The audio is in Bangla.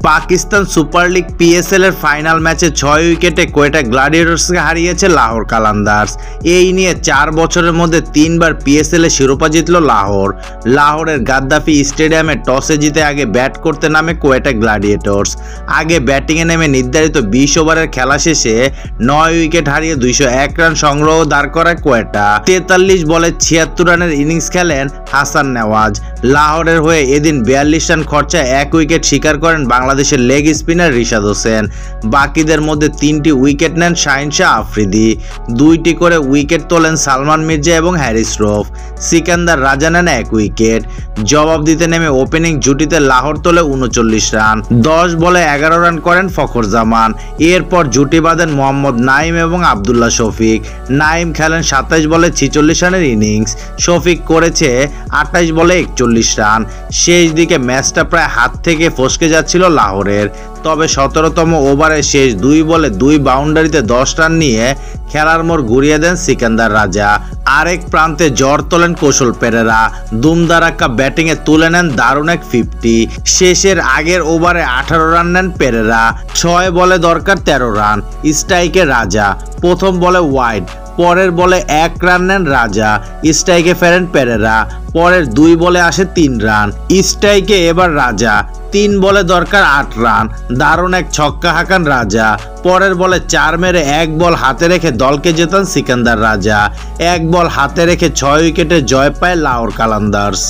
পাকিস্তান সুপার লিগ পিএসএল এর ফাইনাল ম্যাচে 6 উইকেটে কোয়েটা গ্ল্যাডিয়েটর্সকে হারিয়েছে লাহোর কালান্দার্স। এই নিয়ে 4 বছরের মধ্যে 3বার পিএসএল এ শিরোপা জিতল লাহোর। লাহোরের গাদ্দাফি স্টেডিয়ামে টসে জিতে আগে ব্যাট করতে নামে কোয়েটা গ্ল্যাডিয়েটর্স। আগে ব্যাটিংয়ে নেমে নির্ধারিত 20 ওভারের খেলা শেষে 9 উইকেট হারিয়ে 201 রান সংগ্রহ দাঁড় করায় কোয়েটা। 43 বলে 76 রানের ইনিংস খেলেন হাসান নেওয়াজ। লাহোরের হয়ে এদিন 42 রান খরচায় 1 উইকেট শিকার করেন বাংলাদেশের লেগ স্পিনার রিশাদ হোসেন। বাকিদের মধ্যে 3টি উইকেট নেন শাহিন শাহ আফ্রিদি, 2টি করে উইকেট তোলেন সালমান মির্জা এবং হ্যারিস রফ। সিকান্দার রাজা নেন 1 উইকেট। জবাব দিতে নেমে ওপেনিং জুটিতে লাহোর তোলে 39 রান, 10 বলে 11 রান করেন ফখর জামান। এরপর জুটি বাঁধেন মোহাম্মদ নাইম এবং আবদুল্লাহ শফিক। নাইম খেলেন 27 বলে 46 রানের ইনিংস, শফিক করেছে 28 বলে 41 রান। শেষ দিকে ম্যাচটা প্রায় হাত থেকে ফসকে যাচ্ছিল লাহোরের, তবে 17তম ওভারে শেষ 2 বলে 2 বাউন্ডারিতে 10 রান নিয়ে খেলার মোড় ঘুরিয়ে দেন সিকান্দার রাজা। আরেক প্রান্তে জ্বর তোলেন কৌশল পেরেরা, দুমদারাক্কা ব্যাটিংয়ে তুলে নেন দারুণ এক 50। শেষের আগের ওভারে 18 রান নেন পেরেরা, 6 বলে দরকার 13 রান। স্ট্রাইকে রাজা, প্রথম বলে ওয়াইড, পরের বলে 1 রান নেন রাজা। স্ট্রাইকে ফেরেন পেরেরা, পরের 2 বলে আসে 3 রান। স্ট্রাইকে এবার রাজা, 3 বলে দরকার 8 রান। দারুণ এক ছক্কা হাঁকান রাজা, পরের বলে 4 মেরে 1 বল হাতে রেখে দলকে জেতান সিকান্দার রাজা। 1 বল হাতে রেখে 6 উইকেটে জয় পায় লাহোর কালান্দার্স।